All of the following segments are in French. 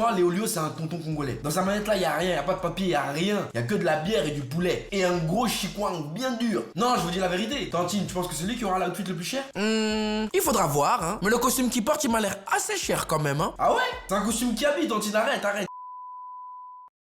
moi, Léolio, c'est un tonton congolais. Dans sa manette là, y a rien, y a pas de papier, y a rien. Y a que de la bière et du poulet. Et un gros chikwang bien dur. Non, je vous dis la vérité. Tantine, tu penses que c'est lui qui aura l'outfit le plus cher? Il faudra voir, hein. Mais le costume qu'il porte, il m'a l'air assez cher quand même, hein. Ah ouais? C'est un costume qui habite, Tantine, arrête.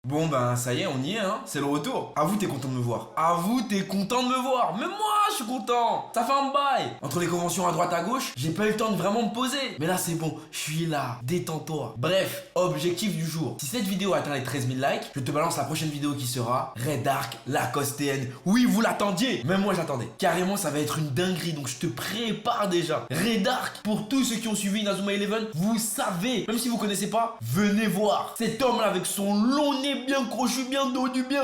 Bon ben ça y est, on y est hein, c'est le retour. Avoue t'es content de me voir. Avoue t'es content de me voir. Même moi je suis content. Ça fait un bail. Entre les conventions à droite à gauche, j'ai pas eu le temps de vraiment me poser. Mais là c'est bon, je suis là, détends-toi. Bref, objectif du jour. Si cette vidéo atteint les 13 000 likes, je te balance la prochaine vidéo qui sera Red Arc Lacostéenne. Oui vous l'attendiez, même moi j'attendais. Carrément ça va être une dinguerie, donc je te prépare déjà. Red Arc, pour tous ceux qui ont suivi Inazuma Eleven, vous savez, même si vous connaissez pas, venez voir. Cet homme là avec son long nez bien crochu, bien dodu, bien.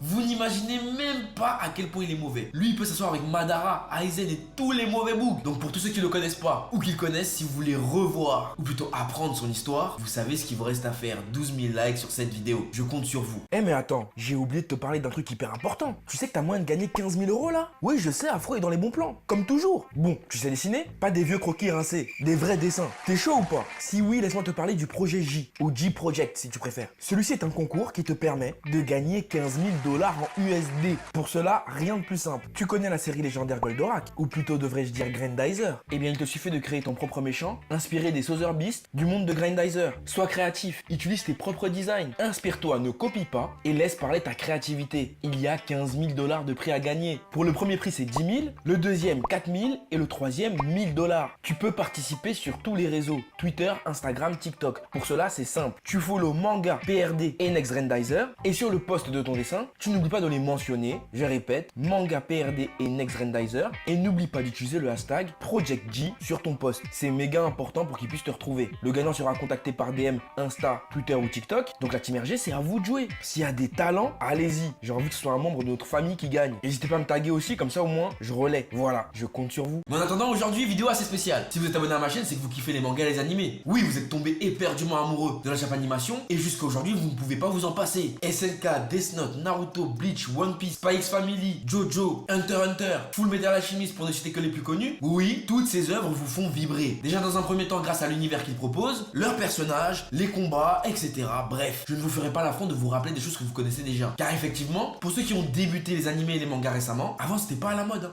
Vous n'imaginez même pas à quel point il est mauvais. Lui, il peut s'asseoir avec Madara, Aizen et tous les mauvais boucs. Donc pour tous ceux qui le connaissent pas ou qui le connaissent, si vous voulez revoir ou plutôt apprendre son histoire, vous savez ce qu'il vous reste à faire. 12 000 likes sur cette vidéo. Je compte sur vous. Eh mais attends, j'ai oublié de te parler d'un truc hyper important. Tu sais que t'as moyen de gagner 15 000 euros là? Oui, je sais, Afro est dans les bons plans. Comme toujours. Bon, tu sais dessiner? Pas des vieux croquis rincés, des vrais dessins. T'es chaud ou pas? Si oui, laisse-moi te parler du projet J, ou J Project si tu préfères. Celui-ci est un concours qui te permet de gagner 15 000 $ en USD. Pour cela, rien de plus simple. Tu connais la série légendaire Goldorak, ou plutôt devrais-je dire Grandizer? Eh bien, il te suffit de créer ton propre méchant, inspiré des Souther Beast du monde de Grandizer. Sois créatif, utilise tes propres designs, inspire-toi, ne copie pas et laisse parler ta créativité. Il y a 15 000 $ de prix à gagner. Pour le premier prix, c'est 10 000, le deuxième 4 000 et le troisième 1 000 $. Tu peux participer sur tous les réseaux, Twitter, Instagram, TikTok. Pour cela, c'est simple. Tu follow Manga, PRD et Next Grandizer et sur le post de ton dessin, tu n'oublies pas de les mentionner. Je répète, Manga, PRD et Next Grandizer et n'oublie pas d'utiliser le hashtag Project J sur ton post. C'est méga important pour qu'ils puissent te retrouver. Le gagnant sera contacté par DM, Insta, Twitter ou TikTok. Donc la team RG, c'est à vous de jouer. S'il y a des talents, allez-y. J'ai envie que ce soit un membre de notre famille qui gagne. N'hésitez pas à me taguer aussi, comme ça au moins je relais. Voilà, je compte sur vous. Mais en attendant, aujourd'hui, vidéo assez spéciale. Si vous êtes abonné à ma chaîne, c'est que vous kiffez les mangas et les animés. Oui, vous êtes tombé éperdument amoureux de la Japanimation et jusqu'à aujourd'hui, vous ne pouvez pas vous en passer. SNK, Death Note, Naruto, Bleach, One Piece, Spy X Family, Jojo, Hunter x Hunter, Full Metal Alchemist pour ne citer que les plus connus. Oui, toutes ces œuvres vous font vibrer. Déjà dans un premier temps grâce à l'univers qu'ils proposent, leurs personnages, les combats, etc. Bref, je ne vous ferai pas l'affront de vous rappeler des choses que vous connaissez déjà. Car effectivement, pour ceux qui ont débuté les animés et les mangas récemment, avant c'était pas à la mode.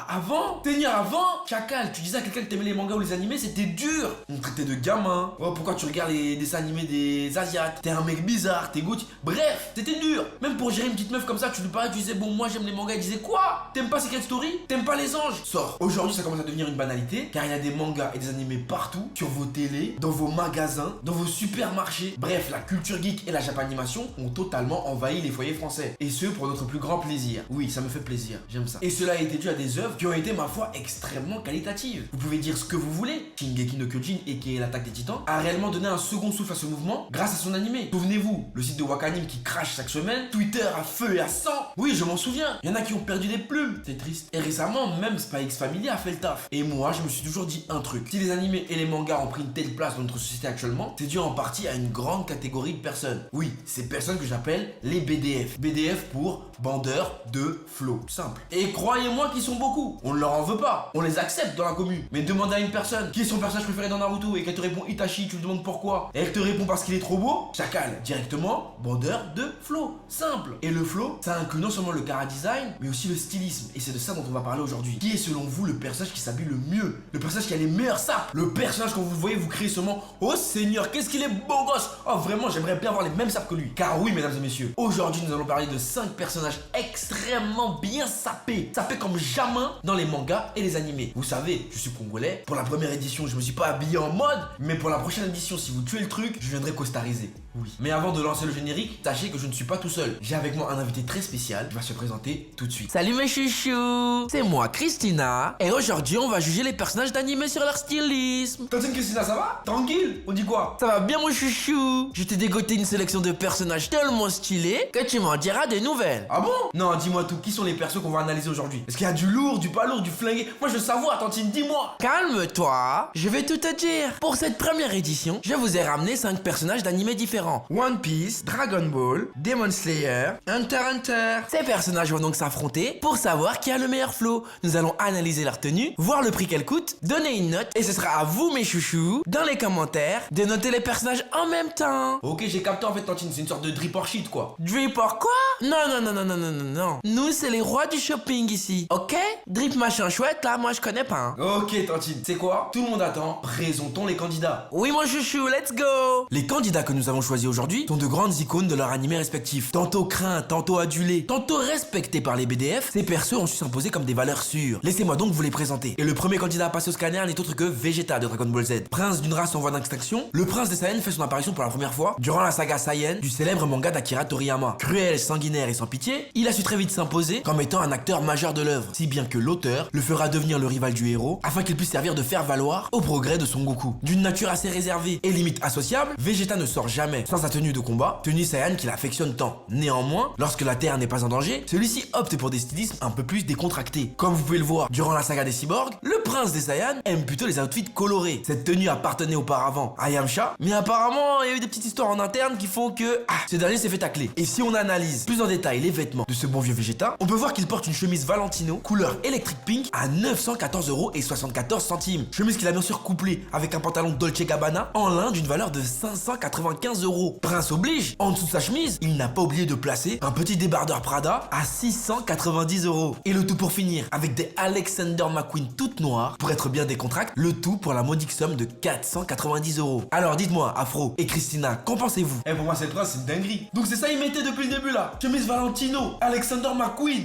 Avant Tenir avant Chacal, tu disais à quelqu'un que t'aimais les mangas ou les animés, c'était dur. On te traitait de gamin. Oh, pourquoi tu regardes les dessins animés des Asiates? T'es un mec bizarre, t'es gauche. Bref, c'était dur. Même pour gérer une petite meuf comme ça, tu lui parlais, tu disais bon, moi j'aime les mangas. Elle disait quoi? T'aimes pas Secret Story? T'aimes pas les anges? Sors. Aujourd'hui, ça commence à devenir une banalité car il y a des mangas et des animés partout, sur vos télés, dans vos magasins, dans vos supermarchés. Bref, la culture geek et la japanimation ont totalement envahi les foyers français. Et ce, pour notre plus grand plaisir. Oui, ça me fait plaisir, j'aime ça. Et cela a été dû à des œuvres qui ont été, ma foi, extrêmement qualitatives. Vous pouvez dire ce que vous voulez. Shingeki no Kyojin, aka l'attaque des titans, a réellement donné un second souffle à ce mouvement grâce à son animé. Souvenez-vous, le site de Wakanim qui crache chaque semaine, Twitter à feu et à sang. Oui, je m'en souviens. Il y en a qui ont perdu des plumes. C'est triste. Et récemment, même Spy X Family a fait le taf. Et moi, je me suis toujours dit un truc. Si les animés et les mangas ont pris une telle place dans notre société actuellement, c'est dû en partie à une grande catégorie de personnes. Oui, ces personnes que j'appelle les BDF. BDF pour bandeurs de flow. Simple. Et croyez-moi qu'ils sont beaucoup. On ne leur en veut pas. On les accepte dans la commu. Mais demande à une personne qui est son personnage préféré dans Naruto et qu'elle te répond Itachi, tu lui demandes pourquoi. Et elle te répond parce qu'il est trop beau. Chacal, directement, bandeur de flow. Simple. Et le flow, ça inclut non seulement le chara-design, mais aussi le stylisme. Et c'est de ça dont on va parler aujourd'hui. Qui est selon vous le personnage qui s'habille le mieux? Le personnage qui a les meilleurs sapes? Le personnage quand vous le voyez, vous criez seulement oh Seigneur, qu'est-ce qu'il est beau gosse! Oh vraiment, j'aimerais bien avoir les mêmes sapes que lui. Car oui, mesdames et messieurs, aujourd'hui nous allons parler de 5 personnages extrêmement bien sapés. Sapés comme jamais dans les mangas et les animés. Vous savez, je suis congolais. Pour la première édition, je me suis pas habillé en mode. Mais pour la prochaine édition, si vous tuez le truc, je viendrai costariser. Oui. Mais avant de lancer le générique, sachez que je ne suis pas tout seul. J'ai avec moi un invité très spécial qui va se présenter tout de suite. Salut mes chouchous, c'est moi Christina et aujourd'hui on va juger les personnages d'animé sur leur stylisme. Tantine Christina, ça va? Tranquille? On dit quoi? Ça va bien mon chouchou? Je t'ai dégoté une sélection de personnages tellement stylés que tu m'en diras des nouvelles. Ah bon? Non, dis-moi tout, qui sont les persos qu'on va analyser aujourd'hui? Est-ce qu'il y a du lourd, du pas lourd, du flingué? Moi je veux savoir, Tantine, dis-moi. Calme-toi, je vais tout te dire. Pour cette première édition, je vous ai ramené 5 personnages d'animé différents. One Piece, Piece, Dragon Ball, Demon Slayer, Hunter x Hunter. Ces personnages vont donc s'affronter pour savoir qui a le meilleur flow. Nous allons analyser leur tenue, voir le prix qu'elle coûte, donner une note et ce sera à vous mes chouchous, dans les commentaires, de noter les personnages en même temps. Ok, j'ai capté en fait, Tantine, c'est une sorte de drip or shit quoi. Drip or quoi? Non. Nous c'est les rois du shopping ici, ok? Drip machin chouette là, moi je connais pas. Hein. Ok, Tantine, c'est quoi? Tout le monde attend, présentons les candidats. Oui mon chouchou, let's go! Les candidats que nous avons choisis aujourd'hui sont de grandes icônes de leur animé respectif. Tantôt craints, tantôt adulés, tantôt respectés par les BDF, ces persos ont su s'imposer comme des valeurs sûres. Laissez-moi donc vous les présenter. Et le premier candidat à passer au scanner n'est autre que Vegeta de Dragon Ball Z. Prince d'une race en voie d'extinction, le prince des Saiyans fait son apparition pour la première fois durant la saga Saiyan du célèbre manga d'Akira Toriyama. Cruel, sanguinaire et sans pitié, il a su très vite s'imposer comme étant un acteur majeur de l'œuvre, si bien que l'auteur le fera devenir le rival du héros afin qu'il puisse servir de faire valoir au progrès de Son Goku. D'une nature assez réservée et limite associable, Vegeta ne sort jamais sans sa tenue de combat, tenue Saiyan qu'il affectionne tant. Néanmoins, lorsque la Terre n'est pas en danger, celui-ci opte pour des stylismes un peu plus décontractés. Comme vous pouvez le voir durant la saga des cyborgs, le prince des Saiyans aime plutôt les outfits colorés. Cette tenue appartenait auparavant à Yamcha, mais apparemment il y a eu des petites histoires en interne qui font que ce dernier s'est fait tacler. Et si on analyse plus en détail les vêtements de ce bon vieux Vegeta, on peut voir qu'il porte une chemise Valentino couleur Electric Pink à 914,74€. Chemise qu'il a bien sûr couplée avec un pantalon Dolce Gabbana en lin d'une valeur de 595€. Prince oblige, en dessous de sa chemise, il n'a pas oublié de placer un petit débardeur Prada à 690€. Et le tout pour finir avec des Alexander McQueen toutes noires pour être bien décontracté, le tout pour la modique somme de 490€. Alors dites-moi, Afro et Christina, qu'en pensez-vous? Pour moi, c'est le prince, c'est une dinguerie. Donc c'est ça, il mettait depuis le début là. Chemise Valentino, Alexander McQueen.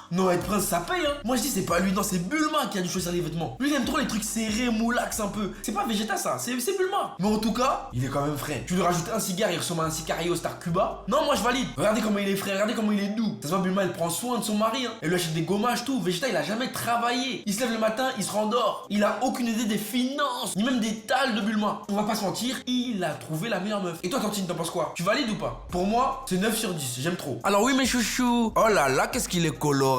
Non, être prince, ça paye, hein. Moi, je dis, c'est pas lui, non, c'est Bulma qui a dû choisir les vêtements. Lui, il aime trop les trucs serrés, moulax un peu. C'est pas Vegeta, ça, c'est Bulma. Mais en tout cas, il est quand même frais. Tu lui rajoutes un cigare, il ressemble à un sicario Star Cuba. Non, moi, je valide. Regardez comment il est frais, regardez comment il est doux. Ça se voit, Bulma, elle prend soin de son mari, hein. Elle lui achète des gommages, tout. Vegeta, il a jamais travaillé. Il se lève le matin, il se rendort. Il a aucune idée des finances, ni même des tales de Bulma. On va pas se mentir, il a trouvé la meilleure meuf. Et toi, Tantine, t'en penses quoi? Tu valides ou pas? Pour moi, c'est 9 sur 10, j'aime trop. Alors oui mes chouchous, oh là là qu'est-ce qu'il est coloré.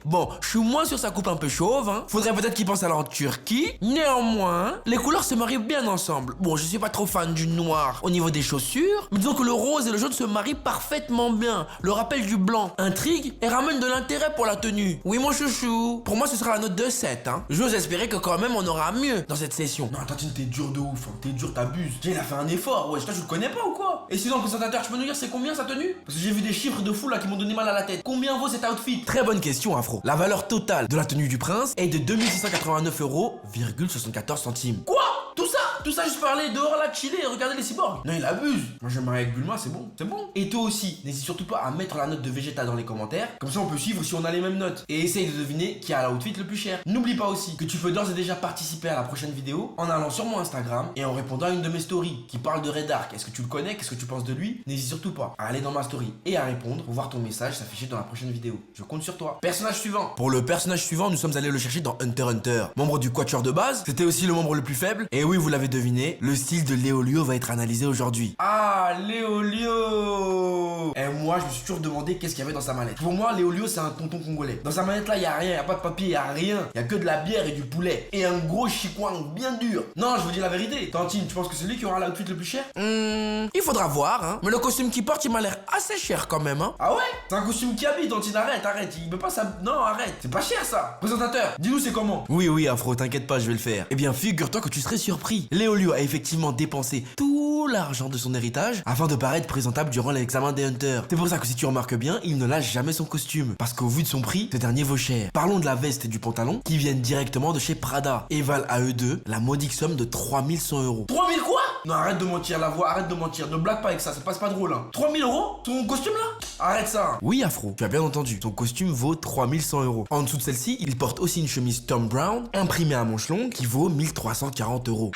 Bon, je suis moins sur sa coupe un peu chauve, hein. Faudrait peut-être qu'il pense alors en Turquie. Néanmoins, les couleurs se marient bien ensemble. Bon, je suis pas trop fan du noir au niveau des chaussures, mais disons que le rose et le jaune se marient parfaitement bien. Le rappel du blanc intrigue et ramène de l'intérêt pour la tenue. Oui mon chouchou, pour moi ce sera la note de 7, hein. J'ose espérer que quand même on aura mieux dans cette session. Non, Tantine, t'es dur de ouf, hein. T'es dur, t'abuses. Il a fait un effort, ouais. Toi, tu le connais pas ou quoi? Et sinon, présentateur, tu peux nous dire c'est combien sa tenue? Parce que j'ai vu des chiffres de fou là qui m'ont donné mal à la tête. Combien vaut cet outfit? Très bonne question, Afro. La valeur totale de la tenue du prince est de 2689,74€. Quoi? Tout ça juste parler dehors là, chiller et regarder les cyborgs. Non, il abuse. Moi, je vais me marier avec Bulma, c'est bon. C'est bon. Et toi aussi, n'hésite surtout pas à mettre la note de Vegeta dans les commentaires. Comme ça, on peut suivre si on a les mêmes notes. Et essaye de deviner qui a l'outfit le plus cher. N'oublie pas aussi que tu peux d'ores et déjà participer à la prochaine vidéo en allant sur mon Instagram et en répondant à une de mes stories qui parle de Red Arc. Est-ce que tu le connais? Qu'est-ce que tu penses de lui? N'hésite surtout pas à aller dans ma story et à répondre pour voir ton message s'afficher dans la prochaine vidéo. Je compte sur toi. Personnage suivant. Pour le personnage suivant, nous sommes allés le chercher dans Hunter x Hunter. Membre du quatuor de base, c'était aussi le membre le plus faible. Et oui, vous l'avez deviné, le style de Léolio va être analysé aujourd'hui. Ah, Léolio. Et moi, je me suis toujours demandé qu'est-ce qu'il y avait dans sa mallette. Pour moi, Léolio, c'est un tonton congolais. Dans sa mallette là, y a rien, y a pas de papier, y a rien. Y a que de la bière et du poulet. Et un gros chikwang bien dur. Non, je vous dis la vérité. Tantine, tu penses que c'est lui qui aura l'outfit le plus cher? Il faudra voir, hein. Mais le costume qu'il porte, il m'a l'air assez cher quand même, hein. Ah ouais? C'est un costume qui habite, Tantine, arrête. Il peut pas ça. Non, arrête. C'est pas cher ça. Présentateur, dis-nous c'est comment? Oui, Afro, t'inquiète pas, je vais le faire. Eh bien, figure-toi que tu serais surpris. Léolio a effectivement dépensé tout l'argent de son héritage afin de paraître présentable durant l'examen des Hunters. C'est pour ça que si tu remarques bien, il ne lâche jamais son costume. Parce qu'au vu de son prix, ce dernier vaut cher. Parlons de la veste et du pantalon qui viennent directement de chez Prada et valent à eux deux la modique somme de 3100€. 3000 quoi? Non, arrête de mentir, la voix, arrête de mentir. Ne blague pas avec ça passe pas drôle, hein. 3000€ Ton costume là? Arrête ça, hein. Oui, Afro, tu as bien entendu. Son costume vaut 3100€. En dessous de celle-ci, il porte aussi une chemise Tom Brown imprimée à manches longues qui vaut 1340€.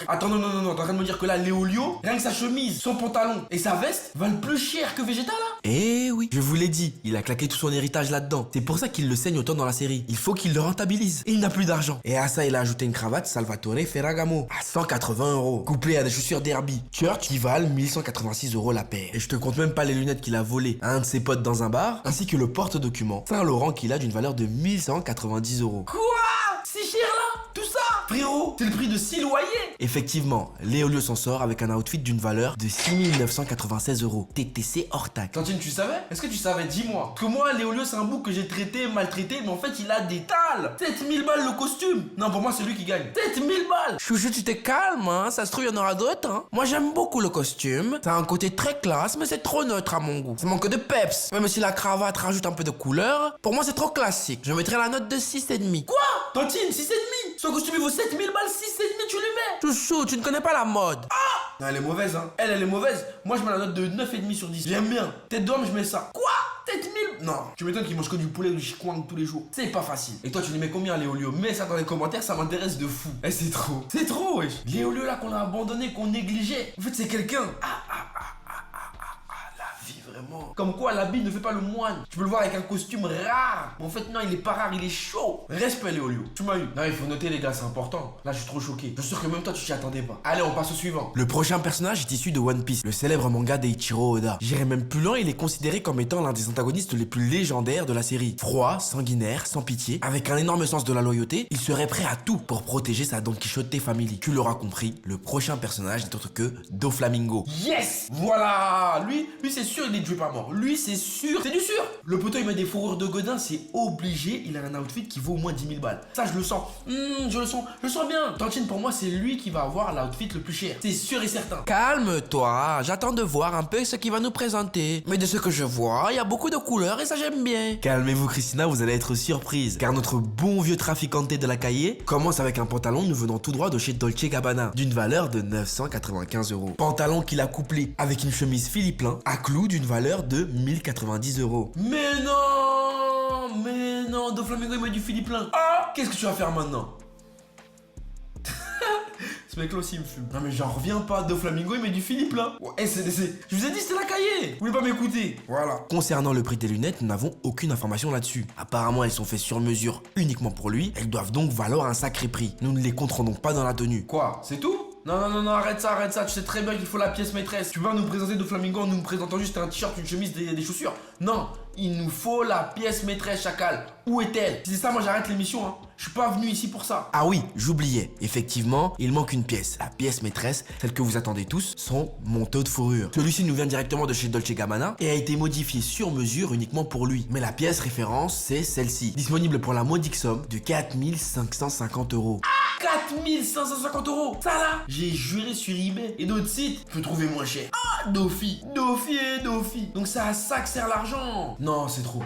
Attends, non, t'es en train de me dire que là, Léolio, rien que sa chemise, son pantalon et sa veste valent plus cher que Vegeta là? Eh oui, je vous l'ai dit, il a claqué tout son héritage là-dedans. C'est pour ça qu'il le saigne autant dans la série. Il faut qu'il le rentabilise. Et il n'a plus d'argent. Et à ça, il a ajouté une cravate Salvatore Ferragamo à 180€, couplée à des chaussures Derby Church qui valent 1186€ la paire. Et je te compte même pas les lunettes qu'il a volées à un de ses potes dans un bar, ainsi que le porte-document Saint Laurent qu'il a d'une valeur de 1190€. Quoi? Si cher là? Tout ça? Frérot, c'est le prix de 6 loyers. Effectivement, Léolio s'en sort avec un outfit d'une valeur de 6 996 €. TTC hors taxe. Tantine, tu savais? Est-ce que tu savais? Dis-moi. Parce que moi, Léolio, c'est un bouc que j'ai traité, maltraité, mais en fait, il a des tales. 7000 balles le costume. Non, pour moi, c'est lui qui gagne. 7000 balles. Chouchou, tu te calmes, hein. Ça se trouve, il y en aura d'autres, hein. Moi, j'aime beaucoup le costume. Ça a un côté très classe, mais c'est trop neutre à mon goût. Ça manque de peps. Même si la cravate rajoute un peu de couleur, pour moi, c'est trop classique. Je mettrais la note de 6,5. Quoi? Tantine, 6,5. Son costume, il vaut 7000 balles, 6,5, tu lui mets. Chouchou, tu ne connais pas la mode. Non, elle est mauvaise, hein. Elle est mauvaise. Moi, je mets la note de 9,5 sur 10. J'aime bien. Tête d'homme, je mets ça. Quoi? 7000? Non. Tu m'étonnes qu'il mange que du poulet ou du chikwang tous les jours. C'est pas facile. Et toi, tu lui mets combien, Léolio? Mets ça dans les commentaires, ça m'intéresse de fou. Eh, c'est trop. C'est trop, wesh. Léolio, là, qu'on a abandonné, qu'on négligeait. En fait, c'est quelqu'un. La vie, vraiment. Comme quoi, l'habit ne fait pas le moine. Tu peux le voir avec un costume rare. Mais en fait, non, il est pas rare, il est chaud. Respect, Léolio. Tu m'as eu. Non, il faut noter, les gars, c'est important. Là, je suis trop choqué. Je suis sûr que même toi, tu t'y attendais pas. Allez, on passe au suivant. Le prochain personnage est issu de One Piece, le célèbre manga d'Eiichiro Oda. J'irai même plus loin, il est considéré comme étant l'un des antagonistes les plus légendaires de la série. Froid, sanguinaire, sans pitié, avec un énorme sens de la loyauté, il serait prêt à tout pour protéger sa Don Quichotte family. Tu l'auras compris, le prochain personnage n'est autre que Doflamingo. Yes! Voilà! Lui c'est sûr, il est tué pas mort. Lui, c'est sûr. C'est du sûr. Le poteau, il met des fourrures de godin, c'est obligé. Il a un outfit qui vaut au moins 10 000 balles. Ça, je le sens. Je le sens bien. Tantine, pour moi, c'est lui qui va avoir l'outfit le plus cher. C'est sûr et certain. Calme-toi, j'attends de voir un peu ce qu'il va nous présenter. Mais de ce que je vois, il y a beaucoup de couleurs et ça j'aime bien. Calmez-vous Christina, vous allez être surprise. Car notre bon vieux traficanté de la cahier commence avec un pantalon nous venant tout droit de chez Dolce Gabbana, d'une valeur de 995 €. Pantalon qu'il a couplé avec une chemise Philippe Plein à clous d'une valeur de 1090 €. Mais non, Doflamingo, il met du Philippe Plein. Ah! Qu'est-ce que tu vas faire maintenant? Ce mec là aussi il me fume. Non mais j'en reviens pas, Doflamingo il met du Philippe là. Ouais, je vous ai dit c'était la cahier. Vous voulez pas m'écouter? Voilà. Concernant le prix des lunettes, nous n'avons aucune information là-dessus. Apparemment elles sont faites sur mesure uniquement pour lui, elles doivent donc valoir un sacré prix. Nous ne les compterons donc pas dans la tenue. Quoi? C'est tout? Non, arrête ça. Tu sais très bien qu'il faut la pièce maîtresse. Tu vas nous présenter Doflamingo en nous présentant juste un t-shirt, une chemise, des chaussures. Non, il nous faut la pièce maîtresse, chacal. Où est-elle? Si c'est ça, moi j'arrête l'émission, hein. Je suis pas venu ici pour ça. Ah oui, j'oubliais. Effectivement, il manque une pièce. La pièce maîtresse, celle que vous attendez tous, son manteau de fourrure. Celui-ci nous vient directement de chez Dolce Gabbana et a été modifié sur mesure uniquement pour lui. Mais la pièce référence, c'est celle-ci. Disponible pour la modique somme de 4550 €. 4550 €. Ça là, j'ai juré sur eBay et d'autres sites, je peux trouver moins cher. Ah, Dofi. Donc c'est à ça que sert l'argent. Non, c'est trop.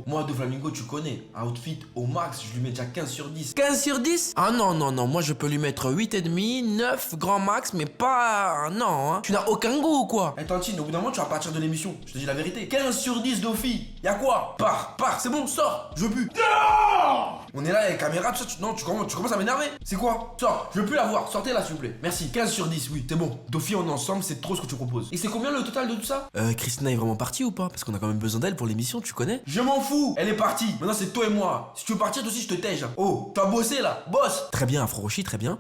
Moi, Doflamingo, tu connais. Outfit au max, je lui mets déjà 15 sur 10. 15 sur 10? Ah non, moi je peux lui mettre 8,5, 9 grand max, mais pas... Non, hein. Tu n'as aucun goût ou quoi? Eh Tantine, au bout d'un moment, tu vas partir de l'émission. Je te dis la vérité. 15 sur 10, Dofi. Y'a quoi? Pars, c'est bon, sors. Je veux plus. On est là, avec la caméra, tout ça. Tu commences à m'énerver. C'est quoi? Sors, je veux plus la voir. Sortez là, s'il vous plaît. Merci. 15 sur 10, oui, c'est bon. Dofi, on est ensemble, c'est trop ce que tu proposes. Et c'est combien le total de tout ça? Christina est vraiment partie ou pas? Parce qu'on a quand même besoin d'elle pour l'émission, tu connais? Je m'en fous. Elle est partie. Maintenant, c'est toi et moi. Si tu veux partir, toi aussi, je te tège. Oh, t'as bossé là. Bosse. Très bien, Afro-Roshi, très bien.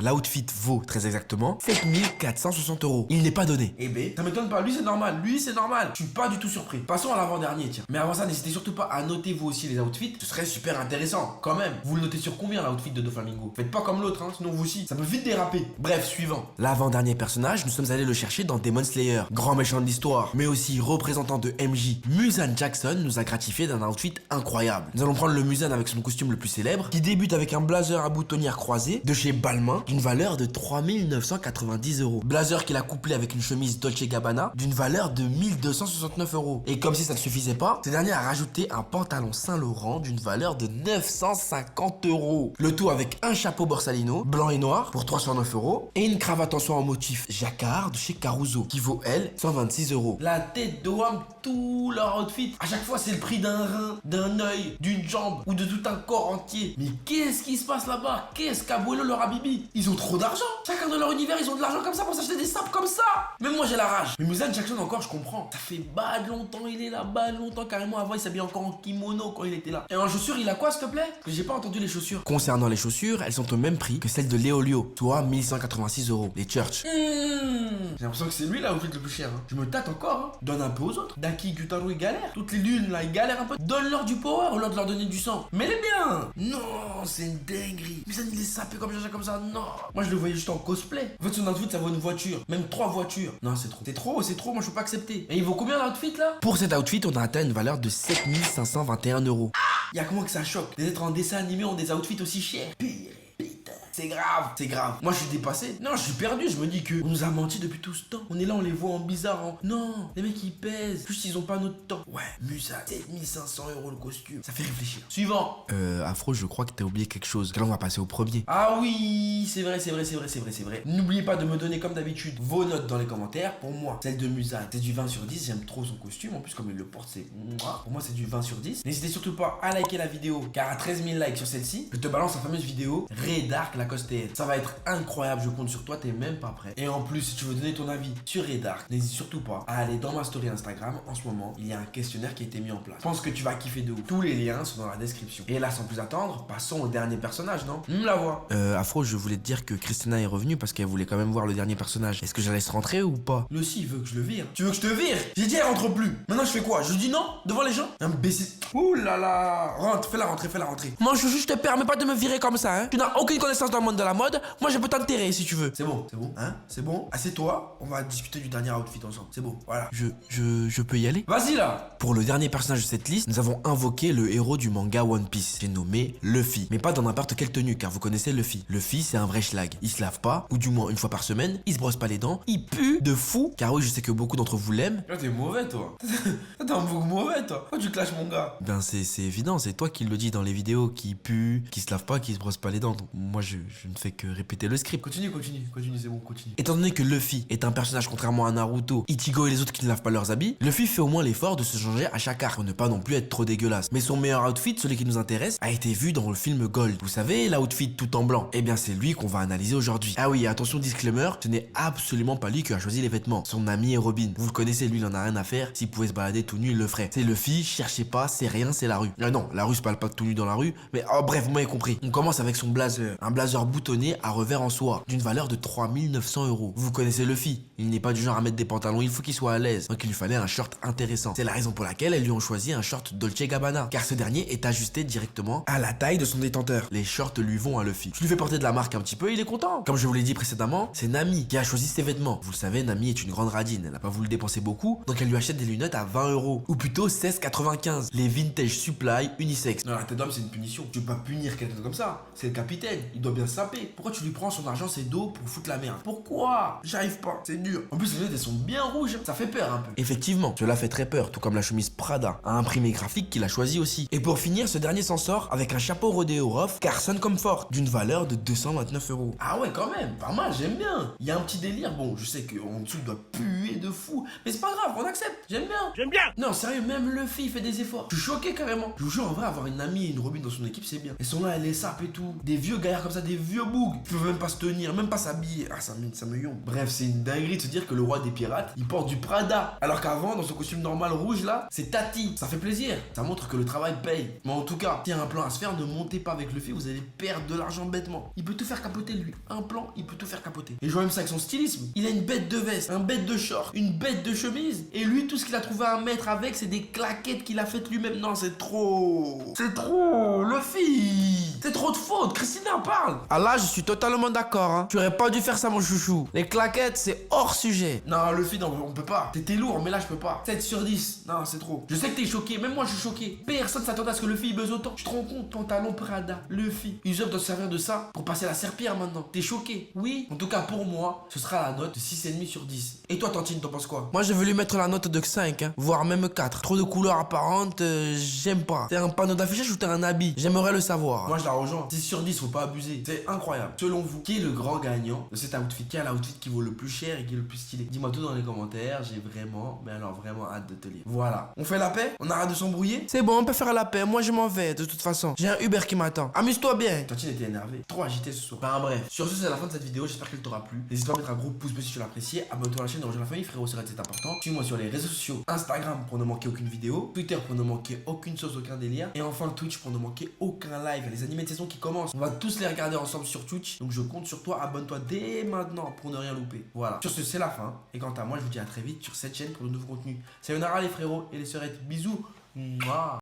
L'outfit vaut très exactement 7460 €. Il n'est pas donné. Eh ben, ça m'étonne pas. Lui, c'est normal. Je suis pas du tout surpris. Passons à l'avant-dernier, tiens. Mais avant ça, n'hésitez surtout pas à noter vous aussi les outfits. Ce serait super intéressant, quand même. Vous le notez sur combien l'outfit de Doflamingo? Faites pas comme l'autre, hein, sinon vous aussi. Ça peut vite déraper. Bref, suivant. L'avant-dernier personnage, nous sommes allés le chercher dans Demon Slayer, grand méchant de l'histoire, mais aussi représentant de MJ. Muzan Jackson nous a gratifié d'un outfit incroyable. Nous allons prendre le Muzan avec son costume le plus célèbre, qui débute avec un blazer à boutonnière croisée de chez Balmain, d'une valeur de 3990 €. Blazer qu'il a couplé avec une chemise Dolce Gabbana, d'une valeur de 1269 €. Et comme si ça ne suffisait pas, ce dernier a rajouté un pantalon Saint-Laurent d'une valeur de 950 €. Le tout avec un chapeau Borsalino, blanc et noir, pour 309 € et une cravate en soie en motif jacquard de chez Caruso, qui vaut, elle, 126 €. La tête de Wam, tout leur outfit. À chaque fois, c'est le prix d'un rein, d'un œil, d'une jambe ou de tout un corps entier. Mais qu'est-ce qui se passe là-bas? Qu'est-ce qu'Abuelo leur Habibi? Ils ont trop d'argent. Chacun dans leur univers, ils ont de l'argent comme ça pour s'acheter des sapes comme ça. Même moi, j'ai la rage. Mais Muzan Jackson, encore, je comprends. Ça fait bad longtemps, il est là, bad longtemps. Carrément, avant, il s'habillait encore en kimono quand il était là. Et en chaussures, il a quoi, s'il te plaît? Parce que j'ai pas entendu les chaussures. Concernant les chaussures, elles sont au même prix que celles de Léolio, soit 1186 €. Les Church. J'ai l'impression que c'est lui là, l'outfit le plus cher. Hein. Je me tâte encore. Hein. Donne un peu aux autres. Daki Gyutaro, il galère. Toutes les lunes, là, ils galèrent un peu. Donne-leur du power au lieu de leur donner du sang. Mais elle est bien. Non, c'est une dinguerie. Mais ça, il est sapé comme ça. Non. Moi, je le voyais juste en cosplay. En fait, son outfit, ça vaut une voiture. Même 3 voitures. Non, c'est trop. C'est trop. Moi, je peux pas accepter. Et il vaut combien l'outfit, là? Pour cet outfit, on a atteint une valeur de 7521 €. Y'a comment que ça choque? Les êtres en dessin animé ont des outfits aussi chers. Pire. Putain, c'est grave. Moi, je suis dépassé. Non, je suis perdu. Je me dis que on nous a menti depuis tout ce temps. On est là, on les voit en bizarre. Non, les mecs, ils pèsent. Juste, ils ont pas notre temps. Ouais, Musa, 7500 € le costume. Ça fait réfléchir. Suivant. Afro, je crois que t'as oublié quelque chose. Là, on va passer au premier. Ah oui, c'est vrai. N'oubliez pas de me donner, comme d'habitude, vos notes dans les commentaires. Pour moi, celle de Musa, c'est du 20 sur 10. J'aime trop son costume. En plus, comme il le porte, c'est... Pour moi, c'est du 20 sur 10. N'hésitez surtout pas à liker la vidéo, car à 13 000 likes sur celle-ci, je te balance la fameuse vidéo Ray Dark Lacoste TN. Ça va être incroyable, je compte sur toi, t'es même pas prêt. Et en plus, si tu veux donner ton avis sur Ray Dark, n'hésite surtout pas à aller dans ma story Instagram. En ce moment, il y a un questionnaire qui a été mis en place. Je pense que tu vas kiffer de ouf. Tous les liens sont dans la description. Et là, sans plus attendre, passons au dernier personnage, non? La voix. Afro, je voulais te dire que Christina est revenue parce qu'elle voulait quand même voir le dernier personnage. Est-ce que je la laisse rentrer ou pas? Lui aussi, il veut que je le vire. Tu veux que je te vire? J'ai dit, elle rentre plus. Maintenant, je fais quoi? Je dis non devant les gens? Imbécile. Ouh là là. Rentre, fais la rentrée. Moi, je te permets pas de me virer comme ça, hein. Tu n'as aucune connaissance dans le monde de la mode. Moi, je peux t'enterrer si tu veux. C'est bon, hein? C'est bon. Assieds-toi. On va discuter du dernier outfit ensemble. C'est bon, voilà. Je peux y aller? Vas-y là. Pour le dernier personnage de cette liste, nous avons invoqué le héros du manga One Piece. J'ai nommé Luffy. Mais pas dans n'importe quelle tenue, car vous connaissez Luffy. Luffy, c'est un vrai schlag. Il se lave pas, ou du moins une fois par semaine. Il se brosse pas les dents. Il pue de fou. Car oui, je sais que beaucoup d'entre vous l'aiment. Là, t'es mauvais, toi. T'es un peu mauvais, toi. Pourquoi tu clashes mon gars? Ben, c'est évident. C'est toi qui le dis dans les vidéos, qui pue, qui se lave pas, qui se brosse pas les dents. Donc, moi, je ne fais que répéter le script. Continue, c'est bon, continue. Étant donné que Luffy est un personnage contrairement à Naruto, Ichigo et les autres qui ne lavent pas leurs habits, Luffy fait au moins l'effort de se changer à chaque arc pour ne pas non plus être trop dégueulasse. Mais son meilleur outfit, celui qui nous intéresse, a été vu dans le film Gold. Vous savez, l'outfit tout en blanc. Eh bien, c'est lui qu'on va analyser aujourd'hui. Ah oui, attention, disclaimer, ce n'est absolument pas lui qui a choisi les vêtements. Son ami est Robin. Vous le connaissez, lui, il en a rien à faire. S'il pouvait se balader tout nu, il le ferait. C'est Luffy, cherchez pas, c'est rien, c'est la rue. Non, la rue se parle pas tout nu dans la rue, mais oh, bref, vous m'avez compris. On commence avec son blazer. Un blazer boutonné à revers en soie, d'une valeur de 3900 €. Vous connaissez Luffy, il n'est pas du genre à mettre des pantalons, il faut qu'il soit à l'aise. Donc il lui fallait un short intéressant. C'est la raison pour laquelle elles lui ont choisi un short Dolce Gabbana, car ce dernier est ajusté directement à la taille de son détenteur. Les shorts lui vont à Luffy. Je lui fais porter de la marque un petit peu, il est content. Comme je vous l'ai dit précédemment, c'est Nami qui a choisi ses vêtements. Vous le savez, Nami est une grande radine, elle n'a pas voulu dépenser beaucoup, donc elle lui achète des lunettes à 20 €, ou plutôt 16,95. Les Vintage Supply unisex. Non, la tête d'homme, c'est une punition. Tu peux pas punir quelqu'un comme ça. C'est le capitaine, il doit bien se saper. Pourquoi tu lui prends son argent, ses dos pour foutre la merde? Pourquoi? J'arrive pas, c'est dur. En plus, les lunettes, elles sont bien rouges, ça fait peur un peu. Effectivement, cela fait très peur, tout comme la chemise Prada, un imprimé graphique qu'il a choisi aussi. Et pour finir, ce dernier s'en sort avec un chapeau Rodeo Rough Carson Comfort, d'une valeur de 229 €. Ah ouais, quand même, pas mal, j'aime bien. Il y a un petit délire, bon, je sais qu'en dessous, il doit puer de fou, mais c'est pas grave, on accepte, j'aime bien. Non, sérieux, même Luffy, il fait des efforts. Je suis choqué carrément. Je vous jure, en vrai, avoir une amie et une Robin dans son équipe, c'est bien. Elles sont là, elles les sapent et tout. Des vieux gaillards comme ça, des vieux bougs. Ils peuvent même pas se tenir, même pas s'habiller. Ah, ça me yonne. Bref, c'est une dinguerie de se dire que le roi des pirates, il porte du Prada. Alors qu'avant, dans son costume normal rouge là, c'est Tati. Ça fait plaisir. Ça montre que le travail paye. Mais en tout cas, s'il y a un plan à se faire, ne montez pas avec Luffy, vous allez perdre de l'argent bêtement. Il peut tout faire capoter lui. Un plan, il peut tout faire capoter. Et je vois même ça avec son stylisme. Il a une bête de veste, un bête de short, une bête de chemise. Et lui, tout ce qu'il a trouvé à mettre avec, c'est des claquettes qu'il a faites lui-même. Non, c'est trop. C'est trop. Luffy. C'est trop de faute. Christina parle. Ah là, je suis totalement d'accord. Hein. Tu aurais pas dû faire ça, mon chouchou. Les claquettes, c'est hors sujet. Non, Luffy, non, on peut pas. T'étais lourd, mais là, je peux pas. 7 sur 10. Non, c'est trop. Je sais que t'es choqué. Même moi, je suis choqué. Personne s'attendait à ce que Luffy il buzz autant. Tu te rends compte? Pantalon Prada. Luffy. Usopp doit se servir de ça pour passer la serpillère maintenant. T'es choqué? Oui. En tout cas, pour moi, ce sera la note de 6,5 sur 10. Et toi, Tantine, t'en penses quoi? Moi, je veux lui mettre la note de 5, hein, voire même 4. Trop de couleurs apparentes, j'aime pas. T'es un panneau d'affichage ou t'es un habit? J'aimerais le savoir. Moi, je la rejoins. 6 sur 10, faut pas abuser. C'est incroyable. Selon vous, qui est le grand gagnant de cet outfit? Qui a l'outfit qui vaut le plus cher et qui est le plus stylé? Dis-moi tout dans les commentaires. J'ai vraiment, mais alors vraiment hâte de te lire. Voilà. On fait la paix? On arrête de s'embrouiller? C'est bon, on peut faire la paix. Moi, je m'en vais de toute façon. J'ai un Uber qui m'attend. Amuse-toi bien. Tantine était énervé. Trop agité ce soir. Enfin bref. Sur ce, c'est la fin de cette vidéo. J'espère qu'elle t'aura plu. N'hésite pas à mettre un gros pouce bleu si tu l'as apprécié. Abonne-toi à la chaîne et rejoins la famille, frérot. C'est important. Suis-moi sur les réseaux sociaux. Instagram pour ne manquer aucune vidéo. Twitter pour ne manquer aucune sauce, aucun délire. Et enfin Twitch pour ne manquer aucun live. Les animés de saison qui commencent. On va tous les regarder ensemble sur Twitch. Donc je compte sur toi, abonne-toi dès maintenant pour ne rien louper. Voilà. Sur ce, c'est la fin. Et quant à moi, je vous dis à très vite sur cette chaîne pour de nouveaux contenus. Sayonara les frérots et les sœurettes. Bisous. Mouah.